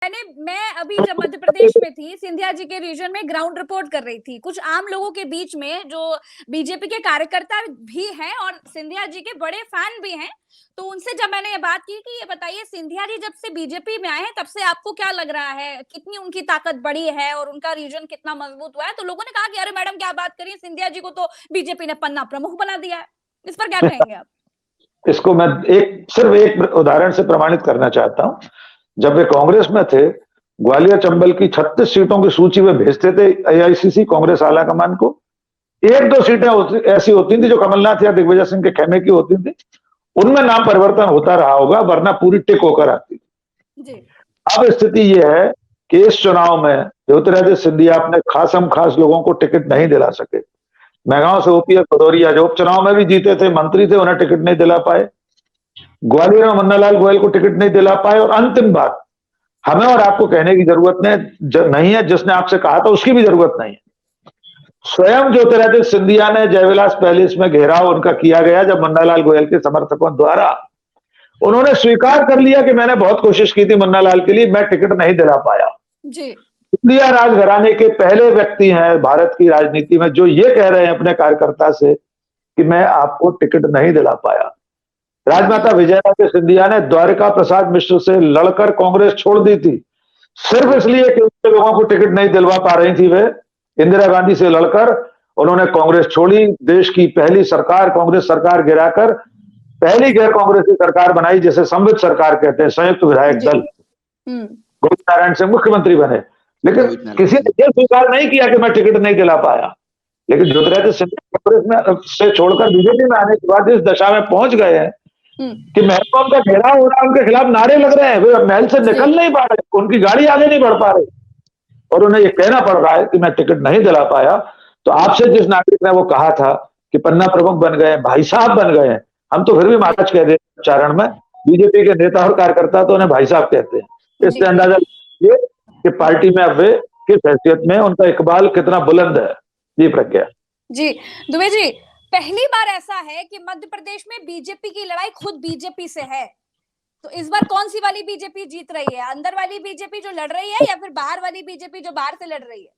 मैं अभी जब मध्य प्रदेश में थी, सिंधिया जी के रीजन में ग्राउंड रिपोर्ट कर रही थी। कुछ आम लोगों के बीच में जो बीजेपी के कार्यकर्ता भी हैं और सिंधिया जी के बड़े फैन भी हैं, तो उनसे जब मैंने ये बात की कि ये बताइए सिंधिया जी जब से बीजेपी में आए हैं तब से आपको क्या लग रहा है, कितनी उनकी ताकत बढ़ी है और उनका रीजन कितना मजबूत हुआ है, तो लोगों ने कहा कि अरे मैडम क्या बात करिए, सिंधिया जी को तो बीजेपी ने पन्ना प्रमुख बना दिया है। इस पर क्या कहेंगे आप? इसको मैं सिर्फ एक उदाहरण से प्रमाणित करना चाहता हूं। जब वे कांग्रेस में थे, ग्वालियर चंबल की 36 सीटों की सूची में भेजते थे एआईसीसी कांग्रेस आलाकमान को। एक दो सीटें ऐसी होती थी जो कमलनाथ या दिग्विजय सिंह के खेमे की होती थी, उनमें नाम परिवर्तन होता रहा होगा, वरना पूरी टिक होकर आती थी। अब स्थिति यह है कि इस चुनाव में ज्योतिरादित्य सिंधिया अपने खासम खास लोगों को टिकट नहीं दिला सके। मेहगांव से ओपीएस भदौरिया जो उपचुनाव में भी जीते थे, मंत्री थे, उन्हें टिकट नहीं दिला पाए। ग्वालियर में मुन्नालाल गोयल को टिकट नहीं दिला पाए। और अंतिम बात, हमें और आपको कहने की जरूरत नहीं है, जिसने आपसे कहा था उसकी भी जरूरत नहीं है। स्वयं ज्योतिरादित्य सिंधिया ने जयविलास पैलेस में घेराव उनका किया गया जब मुन्नालाल गोयल के समर्थकों द्वारा। उन्होंने स्वीकार कर लिया कि मैंने बहुत कोशिश की थी मुन्नालाल के लिए, मैं टिकट नहीं दिला पाया। जी। सिंधिया राजघराने के पहले व्यक्ति हैं भारत की राजनीति में जो ये कह रहे हैं अपने कार्यकर्ता से कि मैं आपको टिकट नहीं दिला पाया। राजमाता विजयाराजे सिंधिया ने द्वारिका प्रसाद मिश्र से लड़कर कांग्रेस छोड़ दी थी, सिर्फ इसलिए कि उनके लोगों को टिकट नहीं दिलवा पा रही थी। वे इंदिरा गांधी से लड़कर उन्होंने कांग्रेस छोड़ी, देश की पहली सरकार कांग्रेस सरकार गिराकर पहली गैर कांग्रेसी सरकार बनाई, जिसे संवित सरकार कहते हैं, संयुक्त विधायक दल। गोविंद नारायण सिंह मुख्यमंत्री बने, लेकिन किसी ने यह स्वीकार नहीं किया कि मैं टिकट नहीं दिला पाया। लेकिन ज्योतिरादित्य सिंधिया कांग्रेस में से छोड़कर बीजेपी में आने के बाद इस दशा में पहुंच गए हैं कि महल का घेराव हो रहा है, उनके खिलाफ नारे लग रहे हैं, वे महल से निकल नहीं पा रहे, उनकी गाड़ी आगे नहीं बढ़ पा रही और उन्हें यह कहना पड़ रहा है कि मैं टिकट नहीं दिला पाया। तो आपसे जिस नागरिक ने वो कहा था कि पन्ना प्रमुख बन गए, भाई साहब बन गए, हम तो फिर भी महाराज कह देते उच्चारण में, बीजेपी के नेता और कार्यकर्ता तो उन्हें भाई साहब कहते हैं। इससे अंदाजा लीजिए कि पार्टी में अब वे किस हैसियत में, उनका इकबाल कितना बुलंद है। जी प्रज्ञा जी। दुबे जी, पहली बार ऐसा है कि मध्य प्रदेश में बीजेपी की लड़ाई खुद बीजेपी से है, तो इस बार कौन सी वाली बीजेपी जीत रही है? अंदर वाली बीजेपी जो लड़ रही है या फिर बाहर वाली बीजेपी जो बाहर से लड़ रही है?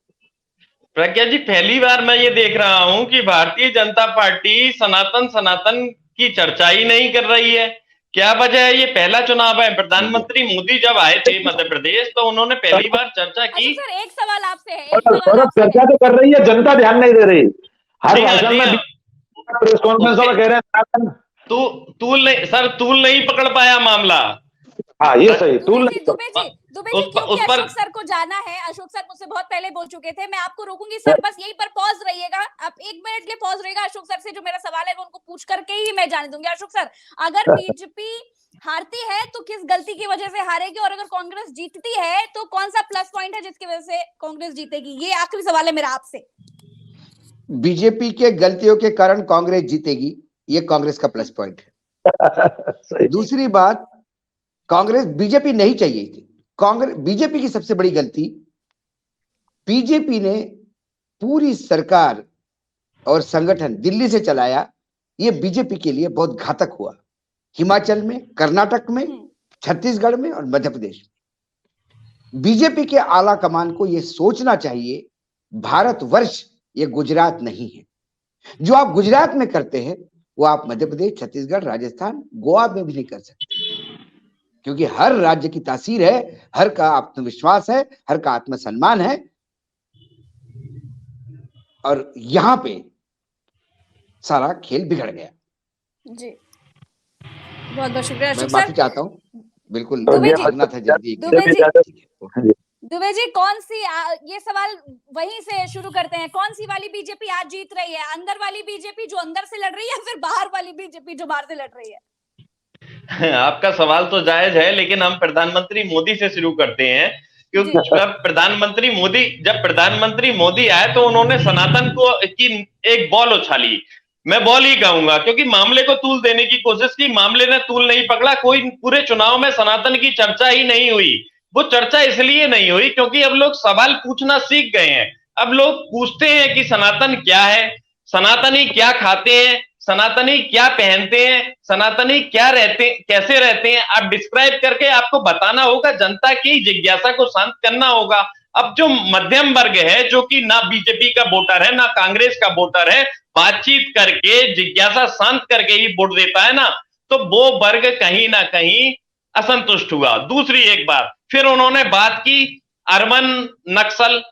प्रज्ञा जी, पहली बार मैं ये देख रहा हूं कि भारतीय जनता पार्टी सनातन की चर्चा ही नहीं कर रही है। क्या वजह है? ये पहला चुनाव है। प्रधानमंत्री मोदी जब आए थे मध्य प्रदेश तो उन्होंने पहली बार चर्चा की। सर एक सवाल आपसे है, चर्चा तो कर रही है, जनता ध्यान नहीं दे रही। हर भाषण में प्रेस कॉन्फ्रेंस में कह रहे हैं तूल नहीं पकड़ पाया मामला। हाँ ये सही। दुबे जी क्योंकि अशोक सर को जाना है, अशोक सर मुझसे बहुत पहले बोल चुके थे, मैं आपको रोकूंगी सर, बस यहीं पर पॉज रहिएगा, आप 1 मिनट के लिए पॉज रहिएगा। अशोक सर से जो मेरा सवाल है वो उनको पूछ करके ही मैं जाने दूंगी। अशोक सर, अगर बीजेपी हारती है तो किस गलती की वजह से हारेगी, और अगर कांग्रेस जीतती है तो कौन सा प्लस पॉइंट है जिसकी वजह से कांग्रेस जीतेगी? ये आखिरी सवाल है मेरा आपसे। बीजेपी के गलतियों के कारण कांग्रेस जीतेगी, ये कांग्रेस का प्लस पॉइंट है। दूसरी बात, कांग्रेस बीजेपी नहीं चाहिए थी। कांग्रेस बीजेपी की सबसे बड़ी गलती, बीजेपी ने पूरी सरकार और संगठन दिल्ली से चलाया, ये बीजेपी के लिए बहुत घातक हुआ। हिमाचल में, कर्नाटक में, छत्तीसगढ़ में और मध्य प्रदेश में बीजेपी के आला कमान को यह सोचना चाहिए, भारतवर्ष ये गुजरात नहीं है। जो आप गुजरात में करते हैं वो आप मध्य प्रदेश, छत्तीसगढ़, राजस्थान, गोवा में भी नहीं कर सकते, क्योंकि हर राज्य की तासीर है, हर का आत्मविश्वास है, हर का आत्मसम्मान है। और यहां पे सारा खेल बिगड़ गया। जी बहुत बहुत शुक्रिया। मैं माफी चाहता हूँ, बिल्कुल भागना था जल्दी। दुबे जी कौन सी, ये सवाल वहीं से शुरू करते हैं, कौन सी वाली बीजेपी आज जीत रही है? अंदर वाली बीजेपी जो अंदर से लड़ रही है या फिर बाहर वाली बीजेपी जो बाहर से लड़ रही है? आपका सवाल तो जायज है, लेकिन हम प्रधानमंत्री मोदी से शुरू करते हैं, क्योंकि जब प्रधानमंत्री मोदी आए तो उन्होंने सनातन की एक बॉल उछाली। मैं बॉल ही कहूंगा, क्योंकि मामले को तूल देने की कोशिश की, मामले ने तूल नहीं पकड़ा। कोई पूरे चुनाव में सनातन की चर्चा ही नहीं हुई। वो चर्चा इसलिए नहीं हुई क्योंकि अब लोग सवाल पूछना सीख गए हैं। अब लोग पूछते हैं कि सनातन क्या है, सनातनी क्या खाते हैं, सनातनी क्या पहनते हैं, सनातनी क्या रहते, कैसे रहते हैं, आप डिस्क्राइब करके आपको बताना होगा, जनता की जिज्ञासा को शांत करना होगा। अब जो मध्यम वर्ग है, जो कि ना बीजेपी का वोटर है ना कांग्रेस का वोटर है, बातचीत करके जिज्ञासा शांत करके ही वोट देता है ना, तो वो वर्ग कहीं ना कहीं असंतुष्ट हुआ। दूसरी एक बात फिर उन्होंने बात की अर्बन नक्सल।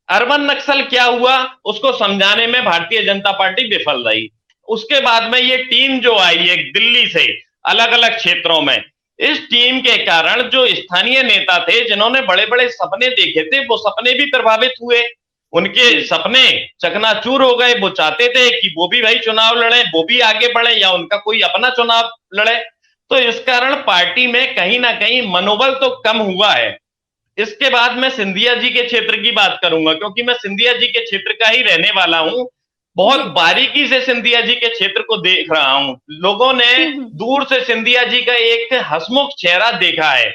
अर्बन नक्सल क्या हुआ उसको समझाने में भारतीय जनता पार्टी विफल रही। उसके बाद में ये टीम जो आई है दिल्ली से अलग अलग क्षेत्रों में, इस टीम के कारण जो स्थानीय नेता थे जिन्होंने बड़े बड़े सपने देखे थे, वो सपने भी प्रभावित हुए, उनके सपने चकनाचूर हो गए। वो चाहते थे कि वो भी भाई चुनाव लड़े, वो भी आगे बढ़े या उनका कोई अपना चुनाव लड़े। तो इस कारण पार्टी में कहीं ना कहीं मनोबल तो कम हुआ है। इसके बाद मैं सिंधिया जी के क्षेत्र की बात करूंगा, क्योंकि मैं सिंधिया जी के क्षेत्र का ही रहने वाला हूं। बहुत बारीकी से सिंधिया जी के क्षेत्र को देख रहा हूं। लोगों ने दूर से सिंधिया जी का एक हंसमुख चेहरा देखा है,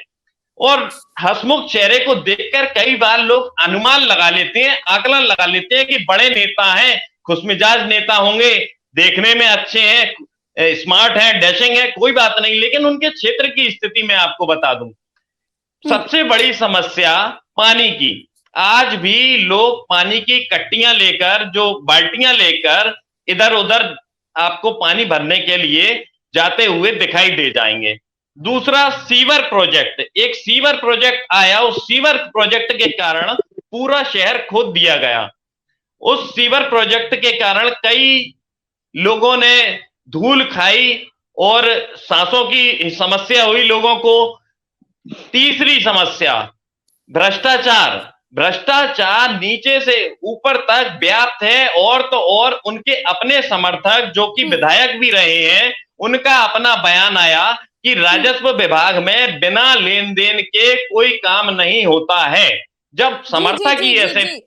और हंसमुख चेहरे को देखकर कई बार लोग अनुमान लगा लेते हैं, आकलन लगा लेते हैं कि बड़े नेता हैं, खुशमिजाज नेता होंगे, देखने में अच्छे हैं, स्मार्ट हैं, डैशिंग है, कोई बात नहीं। लेकिन उनके क्षेत्र की स्थिति मैं आपको बता दूं, सबसे बड़ी समस्या पानी की। आज भी लोग पानी की कट्टियां लेकर, जो बाल्टियां लेकर इधर उधर आपको पानी भरने के लिए जाते हुए दिखाई दे जाएंगे। दूसरा सीवर प्रोजेक्ट, एक सीवर प्रोजेक्ट आया, उस सीवर प्रोजेक्ट के कारण पूरा शहर खोद दिया गया। उस सीवर प्रोजेक्ट के कारण कई लोगों ने धूल खाई और सांसों की समस्या हुई लोगों को। तीसरी समस्या भ्रष्टाचार। भ्रष्टाचार नीचे से ऊपर तक व्याप्त है, और तो और उनके अपने समर्थक जो कि विधायक भी रहे हैं, उनका अपना बयान आया कि राजस्व विभाग में बिना लेन देन के कोई काम नहीं होता है। जब समर्थक ही ऐसे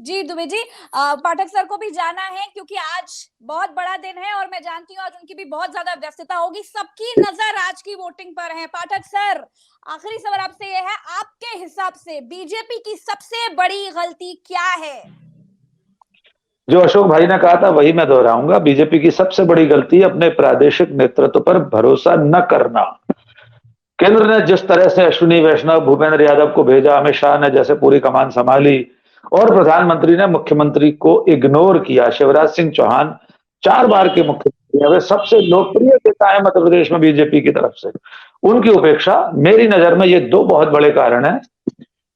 जी दुबे जी, पाठक सर को भी जाना है क्योंकि आज बहुत बड़ा दिन है और मैं जानती हूँ आज उनकी भी बहुत ज्यादा व्यस्तता होगी। सबकी नजर आज की वोटिंग पर है। पाठक सर, आखिरी सवाल आपसे यह है, आपके हिसाब से बीजेपी की सबसे बड़ी गलती क्या है? जो अशोक भाई ने कहा था वही मैं दोहराऊंगा। बीजेपी की सबसे बड़ी गलती अपने प्रादेशिक नेतृत्व पर भरोसा न करना। केंद्र ने जिस तरह से अश्विनी वैष्णव, भूपेंद्र यादव को भेजा, अमित शाह ने जैसे पूरी कमान संभाली और प्रधानमंत्री ने मुख्यमंत्री को इग्नोर किया। शिवराज सिंह चौहान 4 बार के मुख्यमंत्री, वे सबसे लोकप्रिय नेता है मध्य प्रदेश में बीजेपी की तरफ से, उनकी उपेक्षा। मेरी नजर में ये 2 बहुत बड़े कारण हैं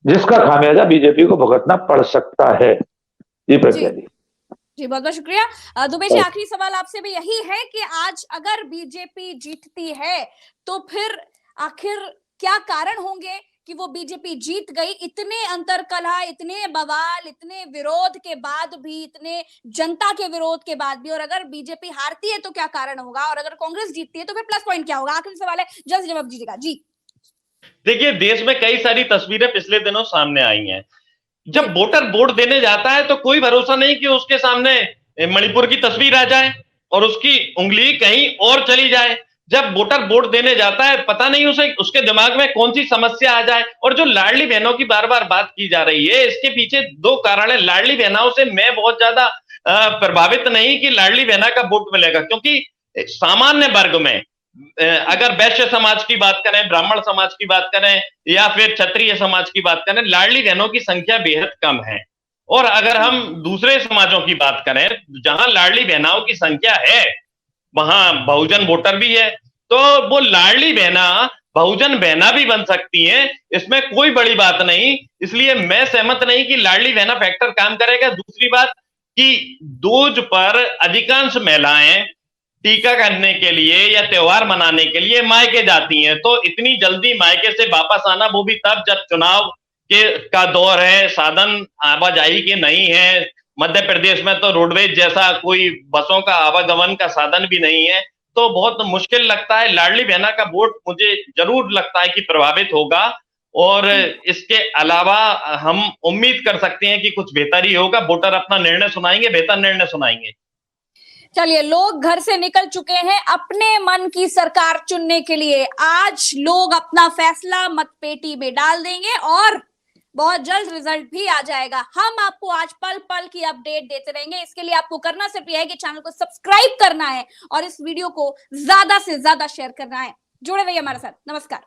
जिसका खामियाजा बीजेपी को भुगतना पड़ सकता है। जी प्रज्ञा जी बहुत बहुत शुक्रिया। दुबे जी, आखिरी सवाल आपसे भी यही है कि आज अगर बीजेपी जीतती है तो फिर आखिर क्या कारण होंगे कि वो बीजेपी जीत गई? इतने अंतरकलह, इतने बवाल, इतने विरोध के बाद भी, इतने जनता के विरोध के बाद भी, और अगर बीजेपी हारती है तो क्या कारण होगा, और अगर कांग्रेस जीतती है तो फिर प्लस पॉइंट क्या होगा? आखिरी सवाल है, जल्द जवाब दीजिएगा जी। देखिए, देश में कई सारी तस्वीरें पिछले दिनों सामने आई हैं। जब वोटर वोट देने जाता है तो कोई भरोसा नहीं कि उसके सामने मणिपुर की तस्वीर आ जाए और उसकी उंगली कहीं और चली जाए। जब वोटर वोट देने जाता है पता नहीं उसे उसके दिमाग में कौन सी समस्या आ जाए। और जो लाडली बहनों की बार बार बात की जा रही है, इसके पीछे 2 कारण है। लाडली बहनों से मैं बहुत ज्यादा प्रभावित नहीं कि लाडली बहना का वोट मिलेगा, क्योंकि सामान्य वर्ग में अगर वैश्य समाज की बात करें, ब्राह्मण समाज की बात करें या फिर क्षत्रिय समाज की बात करें, लाडली बहनों की संख्या बेहद कम है। और अगर हम दूसरे समाजों की बात करें जहां लाडली बहनाओं की संख्या है, वहां बहुजन वोटर भी है, तो वो लाडली बहना बहुजन बहना भी बन सकती है, इसमें कोई बड़ी बात नहीं। इसलिए मैं सहमत नहीं कि लाडली बहना फैक्टर काम करेगा। दूसरी बात कि दूज पर अधिकांश महिलाएं टीका करने के लिए या त्योहार मनाने के लिए मायके जाती हैं, तो इतनी जल्दी मायके से वापस आना, वो भी तब जब चुनाव का दौर है, साधन आवाजाही के नहीं है। मध्य प्रदेश में तो रोडवेज जैसा कोई बसों का आवागमन का साधन भी नहीं है, तो बहुत मुश्किल लगता है। लाडली बहना का वोट मुझे जरूर लगता है कि प्रभावित होगा, और इसके अलावा हम उम्मीद कर सकते हैं कि कुछ बेहतर ही होगा। वोटर अपना निर्णय सुनाएंगे, बेहतर निर्णय सुनाएंगे। चलिए, लोग घर से निकल चुके हैं अपने मन की सरकार चुनने के लिए। आज लोग अपना फैसला मतपेटी में डाल देंगे और बहुत जल्द रिजल्ट भी आ जाएगा। हम आपको आज पल पल की अपडेट देते रहेंगे। इसके लिए आपको करना सिर्फ यह है कि चैनल को सब्सक्राइब करना है और इस वीडियो को ज्यादा से ज्यादा शेयर करना है। जुड़े रहिए हमारे साथ। नमस्कार।